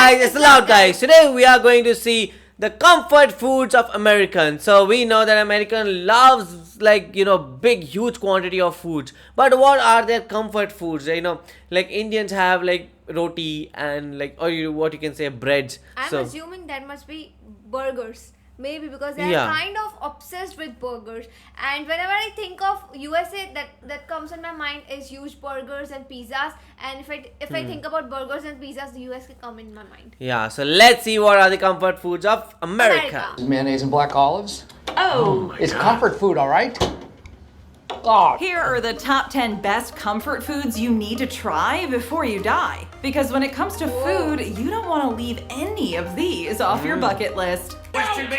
guys, it's the Loud Guys. Today we are going to see the comfort foods of Americans. So we know that American loves big huge quantity of foods. But what are their comfort foods? Like Indians have like roti and what you can say breads. I'm assuming that must be burgers. Maybe because they're kind of obsessed with burgers, and whenever I think of USA, that comes in my mind is huge burgers and pizzas. And if I think about burgers and pizzas, the US can come in my mind. Yeah, so let's see what are the comfort foods of America. Mayonnaise and black olives. Oh, It's comfort food, all right? Oh. here are the top 10 best comfort foods you need to try before you die. Because when it comes to food, you don't want to leave any of these off your bucket list.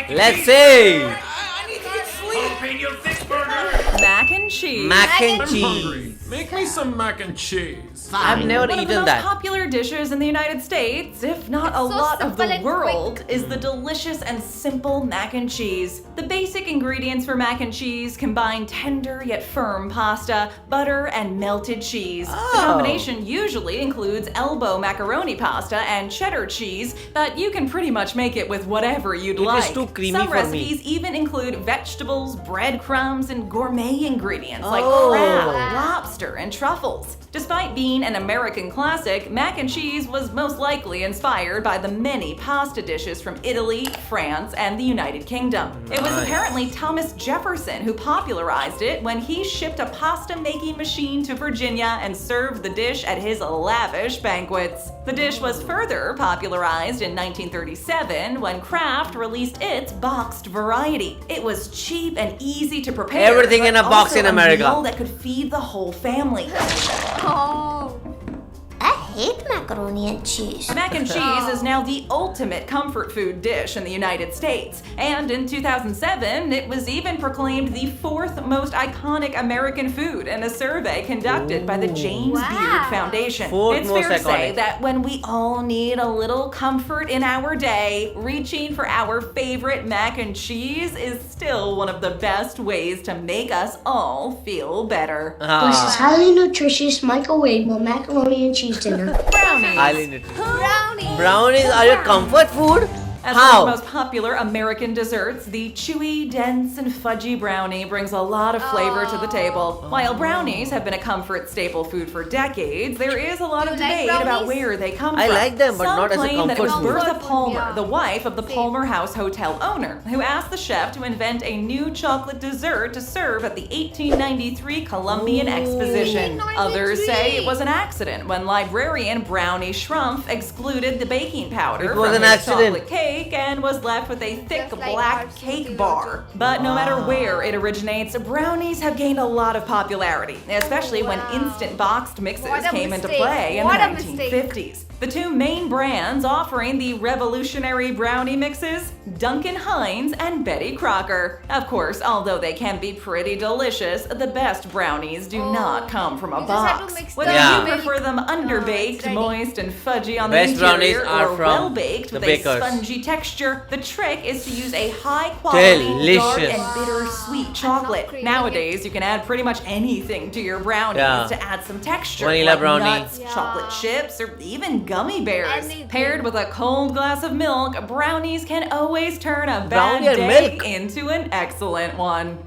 Let's see. I need to get sleep. Open your thick burger. Mac and cheese. Mac and I'm cheese. hungry. Make me some mac and cheese. I've never One of the eaten most that. popular dishes in the United States, if not a so lot of simple the and world, is the delicious and simple mac and cheese. The basic ingredients for mac and cheese combine tender yet firm pasta, butter, and melted cheese. The combination usually includes elbow macaroni pasta and cheddar cheese, but you can pretty much make it with whatever you'd like. It is too creamy Some for me. recipes even include vegetables, breadcrumbs, and gourmet ingredients like Oh. crab, lobster, and truffles. Despite being an American classic, mac and cheese was most likely inspired by the many pasta dishes from Italy, France, and the United Kingdom. It was apparently Thomas Jefferson who popularized it when he shipped a pasta-making machine to Virginia and served the dish at his lavish banquets. The dish was further popularized in 1937 when Kraft released its boxed variety. It was cheap and easy to prepare. Everything in but a box also in America. A meal that could feed the whole family. Oh, I hate macaroni and cheese. Mac and cheese is now the ultimate comfort food dish in the United States. And in 2007, it was even proclaimed the fourth most iconic American food in a survey conducted by the James Beard Foundation. Fourth It's most fair to say iconic. that when we all need a little comfort in our day, reaching for our favorite mac and cheese is still one of the best ways to make us all feel better. This is highly nutritious microwavable macaroni and cheese dinner. Brownies. Highly nutritious. brownies. Brownies are your comfort food? As one of How? the most popular American desserts, the chewy, dense, and fudgy brownie brings a lot of flavor to the table. While brownies have been a comfort staple food for decades, there is a lot of You like debate about brownies? where they come I from. like them, but Some not as a claim that it was comfort food. Bertha Comfort food, Palmer, yeah. the wife of the Same. Palmer House hotel owner, who asked the chef to invent a new chocolate dessert to serve at the 1893 Columbian Exposition. 1893. Others say it was an accident when librarian Brownie Schrumpf excluded the baking powder It was from an his accident. chocolate cake and was left with a thick Just like black ours cake too, bar. But no matter where it originates, brownies have gained a lot of popularity, especially when instant boxed mixes What a came into mistake. play in What the a mistake. 1950s. The two main brands offering the revolutionary brownie mixes, Duncan Hines and Betty Crocker. Of course, although they can be pretty delicious, the best brownies do not come from a You just have to box. mix Whether them. you Yeah. prefer them underbaked, ready. moist, and fudgy on Best the brownies interior, are or from well-baked the with bakers. a spongy texture, the trick is to use a high-quality, dark, Delicious. and bittersweet chocolate. craving Nowadays, you can add pretty much anything to your brownies Yeah. to add some texture, Vanilla like brownie. nuts, Yeah. chocolate chips, or even gummy bears. Anything. Paired with a cold glass of milk, brownies can always turn a bad Brownie and day milk. into an excellent one.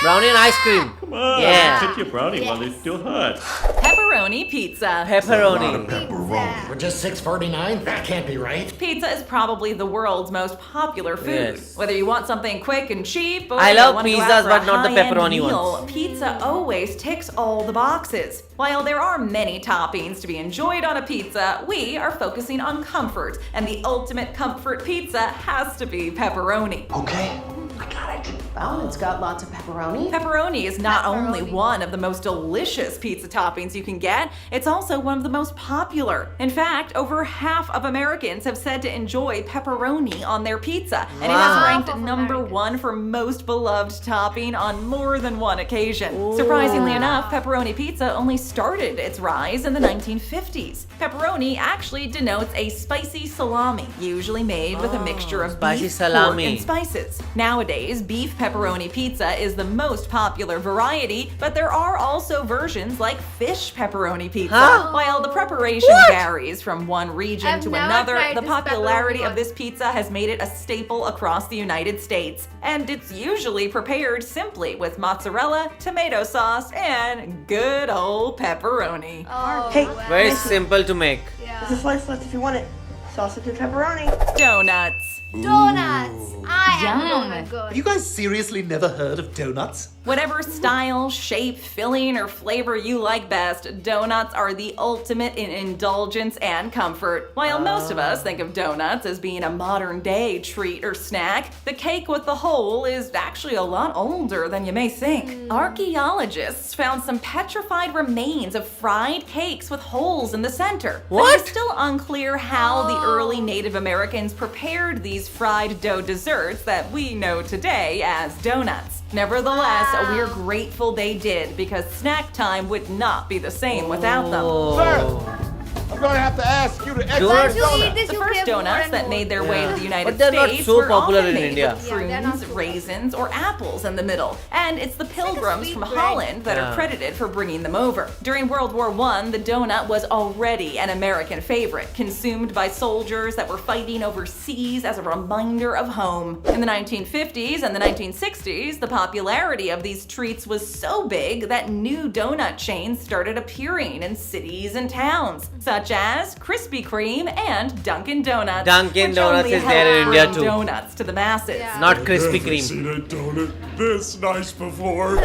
Brownie and ice cream. Come on, Yeah. take your brownie while it's still hot. Pepperoni pizza. Pepperoni. Pepperoni. For just $6.49? That can't be right. Pizza is probably the world's most popular food. Yes. Whether you want something quick and cheap, or I you love want to go pizzas, out for but a not the high-end pepperoni meal, ones. Pizza always ticks all the boxes. While there are many toppings to be enjoyed on a pizza, we are focusing on comfort, and the ultimate comfort pizza has to be pepperoni. Okay, I got it. Oh, it's got lots of pepperoni. Pepperoni is not only Pepperoni. one of the most delicious pizza toppings you can get, it's also one of the most popular. In fact, over half of Americans have said to enjoy pepperoni on their pizza, and it has Wow. ranked Half of number Americans. one for most beloved topping on more than one occasion. Surprisingly enough, pepperoni pizza only started its rise in the 1950s. Pepperoni actually denotes a spicy salami, usually made with a mixture of spicy beef, salami. pork, and spices. Nowadays, Nowadays, beef pepperoni pizza is the most popular variety, but there are also versions like fish pepperoni pizza. Huh? While the preparation varies from one region I've to never another, tried the this popularity pepperoni of one. this pizza has made it a staple across the United States. And it's usually prepared simply with mozzarella, tomato sauce, and good old pepperoni. Oh, Hey, wow. Very simple to make. There's a slice left if you want it. Sausage and pepperoni. Donuts. Donuts. I am a Yum. donut girl. Have you guys seriously never heard of donuts? Whatever style, shape, filling, or flavor you like best, donuts are the ultimate in indulgence and comfort. While most of us think of donuts as being a modern day treat or snack, the cake with the hole is actually a lot older than you may think. Archaeologists found some petrified remains of fried cakes with holes in the center. But What? it's still unclear how the early Native Americans prepared these fried dough desserts that we know today as donuts. Nevertheless, we're grateful they did because snack time would not be the same without them. I'm gonna have to ask you to Once you eat this, The you first crave more donuts and that more. made their way to the United But they're not States so were popular often in made India. with Yeah, they're not prunes, so raisins, or apples in the middle. And it's the pilgrims sweet from bread. Holland that are credited for bringing them over. During World War I, the donut was already an American favorite, consumed by soldiers that were fighting overseas as a reminder of home. In the 1950s and the 1960s, the popularity of these treats was so big that new donut chains started appearing in cities and towns, such as Krispy Kreme and Dunkin' Donuts. Dunkin' which Donuts only is helped there in India bring too. Donuts to the masses. Yeah. Not Krispy Kreme. Seen a donut this nice before.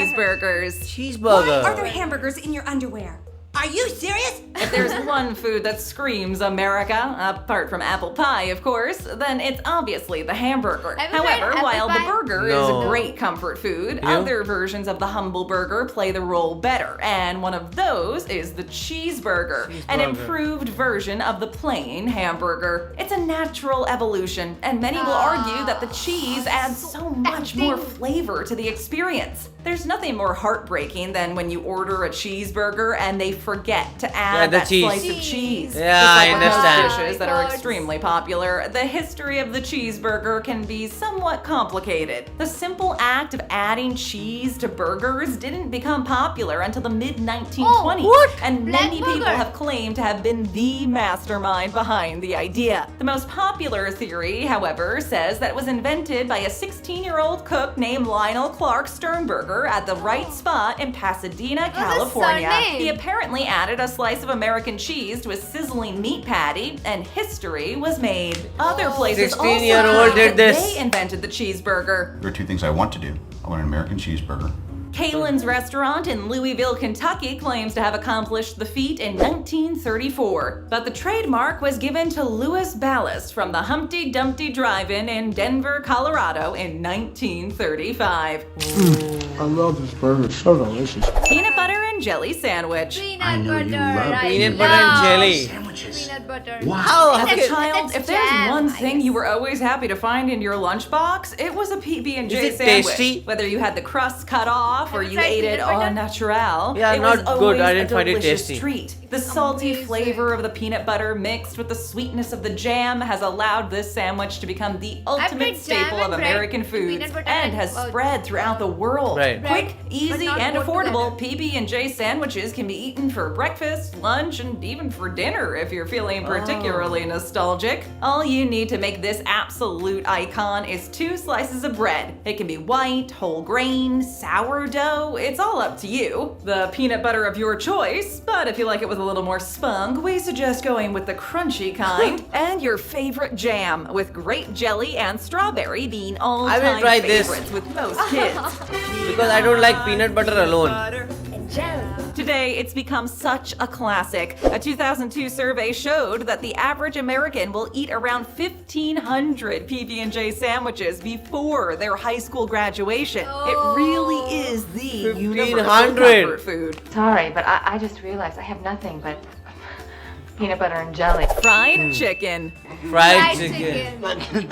Cheeseburgers. Cheeseburger. Are there hamburgers in your underwear? Are you serious? If there's one food that screams America, apart from apple pie, of course, then it's obviously the hamburger. Have you tried However, apple while the pie? burger is No. a great comfort food, You? other versions of the humble burger play the role better, and one of those is the cheeseburger, an improved version of the plain hamburger. It's a natural evolution, and many will argue that the cheese adds so much more flavor to the experience. There's nothing more heartbreaking than when you order a cheeseburger and they forget to add the that cheese. slice of cheese. Yeah, Just I like with most understand. dishes that are extremely popular, the history of the cheeseburger can be somewhat complicated. The simple act of adding cheese to burgers didn't become popular until the mid-1920s, and Black many people burger. have claimed to have been the mastermind behind the idea. The most popular theory, however, says that it was invented by a 16-year-old cook named Lionel Clark Sternberger at the right spot in Pasadena, What's his California. surname? He apparently added a slice of American cheese to a sizzling meat patty, and history was made. Other places also 16-year-old claim did that this. they invented the cheeseburger. There are two things I want to do. I want an American cheeseburger. Kalen's restaurant in Louisville, Kentucky claims to have accomplished the feat in 1934, but the trademark was given to Louis Ballast from the Humpty Dumpty Drive-In in Denver, Colorado in 1935. I love this burger. It's so delicious. Peanut butter and jelly sandwich. Peanut butter. I Peanut butter and love jelly. Peanut butter. How? As a That's child, if there's jam, one I thing guess. you were always happy to find in your lunchbox, it was a PB&J Is it sandwich. tasty? Whether you had the crust cut off or Have you you tried ate it peanut butter? au naturel, Yeah, it was not good. always I didn't a find it delicious tasty. treat. The salty Amazing. flavor of the peanut butter mixed with the sweetness of the jam has allowed this sandwich to become the ultimate tried jam staple and of bread, American foods peanut butter and and- has oh, spread throughout the world. Right. Quick, But easy, not and both affordable, PB&J sandwiches can be eaten for breakfast, lunch, and even for dinner if you're feeling particularly nostalgic. All you need to make this absolute icon is 2 slices of bread. It can be white, whole grain, sourdough, it's all up to you. The peanut butter of your choice, but if you like it with a little more spunk, we suggest going with the crunchy kind. And your favorite jam, with grape jelly and strawberry being all-time try this. favorites with most kids. Because I don't like peanut butter alone. Today, it's become such a classic. A 2002 survey showed that the average American will eat around 1,500 PB&J sandwiches before their high school graduation. It really is the universal 1,500. comfort food. Sorry, but I just realized I have nothing but peanut butter and jelly. Fried chicken. Fried chicken. Want to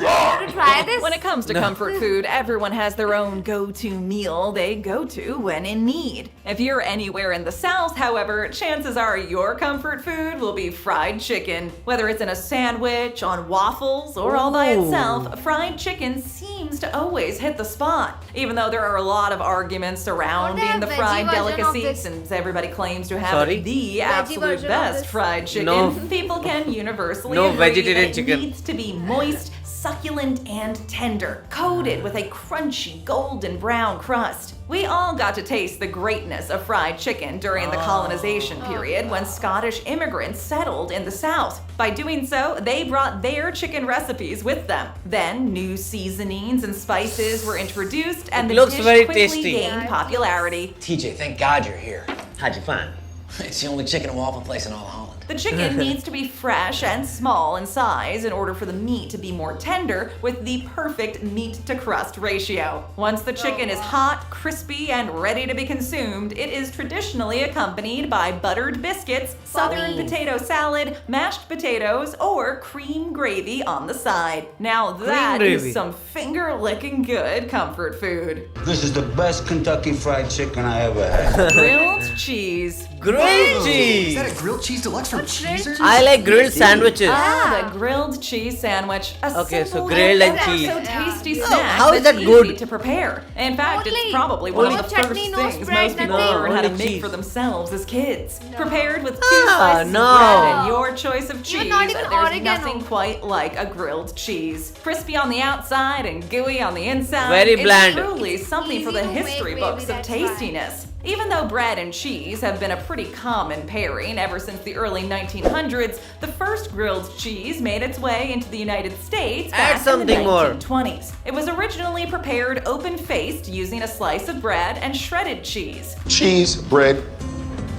try this? When it comes to comfort food, everyone has their own go-to meal they go to when in need. If you're anywhere in the South, however, chances are your comfort food will be fried chicken. Whether it's in a sandwich, on waffles, or all by itself, fried chicken seems to always hit the spot. Even though there are a lot of arguments surrounding the fried delicacy, since everybody claims to have the absolute best fried chicken, people can universally agree that it needs to be moist, succulent, and tender, coated with a crunchy golden brown crust. We all got to taste the greatness of fried chicken during the colonization period when Scottish immigrants settled in the South. By doing so, they brought their chicken recipes with them. Then new seasonings and spices were introduced, and the dish quickly gained popularity. TJ, thank God you're here. How'd you find? It's the only chicken and waffle place in all of Holland. The chicken needs to be fresh and small in size in order for the meat to be more tender, with the perfect meat-to-crust ratio. Once the chicken is hot, crispy, and ready to be consumed, it is traditionally accompanied by buttered biscuits, southern potato salad, mashed potatoes, or cream gravy on the side. Now that is some finger-licking good comfort food. This is the best Kentucky Fried Chicken I ever had. Grilled cheese. Grilled cheese! Is that a grilled cheese deluxe from Cheezer? I like grilled sandwiches. The grilled cheese sandwich. Okay, so grilled and cheese. So tasty snack. How is that good? To prepare. In fact, it's probably one of the first things most people learn how to make for themselves as kids. Prepared with 2 slices of bread and your choice of cheese, there's nothing quite like a grilled cheese. Crispy on the outside and gooey on the inside. Very bland. It's truly something for the history books of tastiness. Even though bread and cheese have been a pretty common pairing ever since the early 1900s, the first grilled cheese made its way into the United States back in the 1920s. It was originally prepared open-faced using a slice of bread and shredded cheese. Cheese, bread,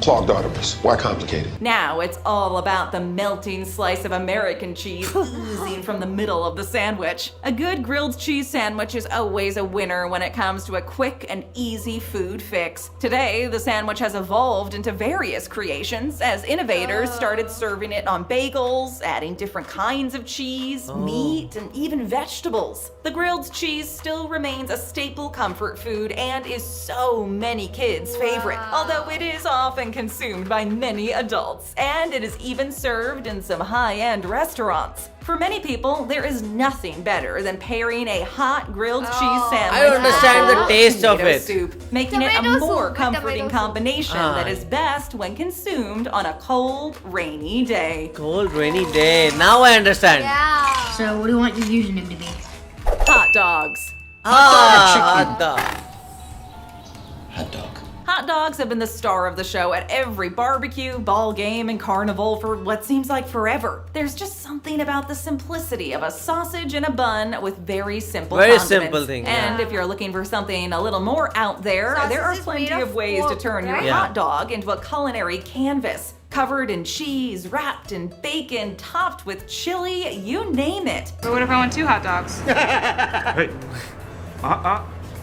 clogged arteries. Why complicate it? Now it's all about the melting slice of American cheese oozing from the middle of the sandwich. A good grilled cheese sandwich is always a winner when it comes to a quick and easy food fix. Today, the sandwich has evolved into various creations as innovators started serving it on bagels, adding different kinds of cheese, meat, and even vegetables. The grilled cheese still remains a staple comfort food and is so many kids' favorite, although it is often consumed by many adults, and it is even served in some high-end restaurants. For many people, there is nothing better than pairing a hot grilled cheese sandwich I don't understand the taste of it. soup, making it a more comforting combination that is best when consumed on a cold, rainy day. Cold, rainy day. Now I understand. So what do you want your username to be? Hot dogs. Hot dog. Hot dog. Hot dogs have been the star of the show at every barbecue, ball game, and carnival for what seems like forever. There's just something about the simplicity of a sausage and a bun with very simple condiments. Simple thing. And if you're looking for something a little more out there, there are plenty of ways to turn your hot dog into a culinary canvas. Covered in cheese, wrapped in bacon, topped with chili, you name it. But what if I want 2 hot dogs? Hey.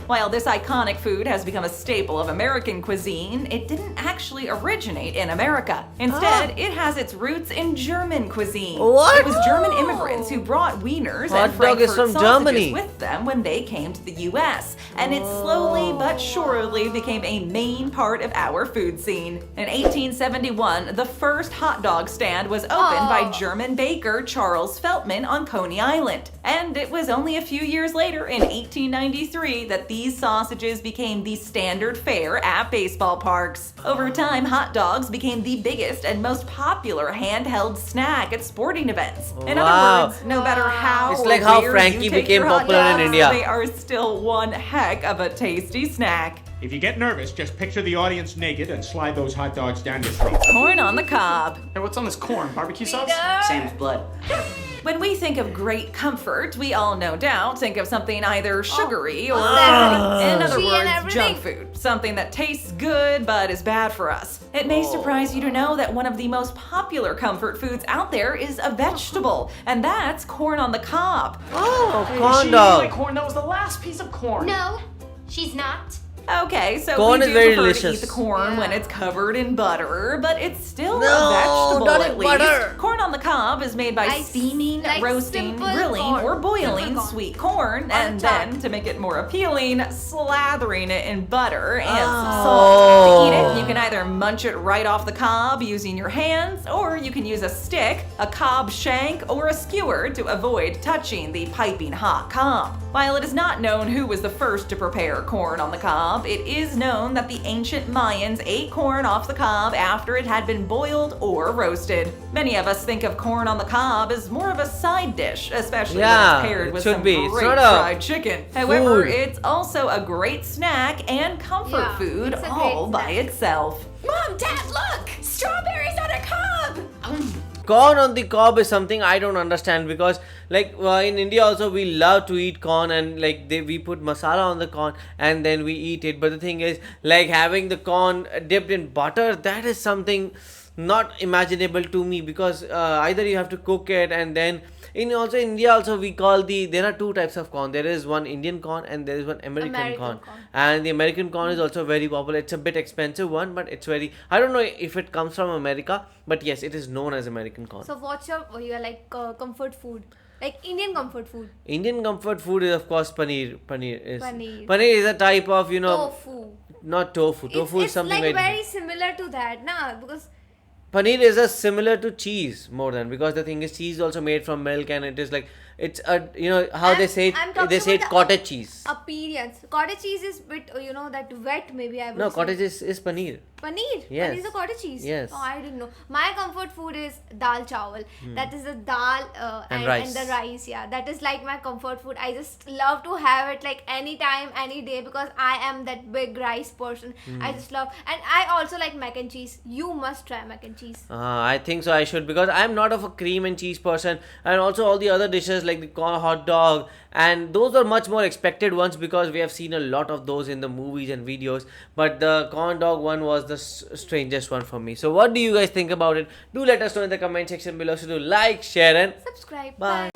While this iconic food has become a staple of American cuisine, it didn't actually originate in America. Instead, it has its roots in German cuisine. What? It was German immigrants who brought wieners Hot and dog is Frankfurt from sausages Germany. with them when they came to the US, and it slowly but surely became a main part of our food scene. In 1871, the first hot dog stand was opened by German baker Charles Feltman on Coney Island. And it was only a few years later, in 1893, that these sausages became the standard fare at baseball parks. Over time, hot dogs became the biggest and most popular handheld snack at sporting events. In other words, no matter how It's like how weird Frankie you take became your hot popular in dogs, India. they are still one heck of a tasty snack. If you get nervous, just picture the audience naked and slide those hot dogs down your throat. Corn on the cob. Hey, what's on this corn? Barbecue sauce? Same as blood. When we think of great comfort, we all no doubt think of something either sugary or fatty. In other words, junk food. Something that tastes good but is bad for us. It may surprise you to know that one of the most popular comfort foods out there is a vegetable, and that's corn on the cob. Oh, Hey, corn she dog. like corn. That was the last piece of corn. No, she's not. Okay, so corn we is do very prefer to delicious. eat the corn when it's covered in butter, but it's still No, a vegetable not at in least. butter. Corn on the cob is made by steaming, like roasting, simple grilling, corn. or boiling Simple corn. sweet corn, and then, to make it more appealing, slathering it in butter and some salt. To eat it, you can either munch it right off the cob using your hands, or you can use a stick, a cob shank, or a skewer to avoid touching the piping hot cob. While it is not known who was the first to prepare corn on the cob, it is known that the ancient Mayans ate corn off the cob after it had been boiled or roasted. Many of us think of corn on the cob as more of a side dish, especially when it's paired with some great fried chicken. However, it's also a great snack and comfort food all by itself. Mom, Dad, look! Strawberries on a cob! Corn on the cob is something I don't understand, because like in India also we love to eat corn, and like we put masala on the corn and then we eat it. But the thing is, like having the corn dipped in butter, that is something not imaginable to me, because either you have to cook it, and then in India also we call there are two types of corn. There is one Indian corn and there is one American corn. And the American corn is also very popular. It's a bit expensive one, but it's very, I don't know if it comes from America, but yes, it is known as American corn. So what's your comfort food? Like Indian comfort food? Indian comfort food is of course paneer. Paneer is a type of, tofu. Not tofu. Tofu is something like very similar to that, because paneer is similar to cheese more than, because the thing is cheese is also made from milk, and it is like, it's a, how they say it cottage cheese. Appearance. Cottage cheese is bit, that wet maybe I would say. No, cottage is paneer. Paneer? Yes. Paneer is a cottage cheese? Yes. Oh, I didn't know. My comfort food is dal chawal. That is a dal and the rice. Yeah, that is like my comfort food. I just love to have it like anytime, any day, because I am that big rice person. I just love, and I also like mac and cheese. You must try mac and cheese. I think so I should, because I'm not of a cream and cheese person, and also all the other dishes like the corn hot dog, and those are much more expected ones because we have seen a lot of those in the movies and videos, but the corn dog one was the strangest one for me. So what do you guys think about it? Do let us know in the comment section below. So do like, share and subscribe. Bye.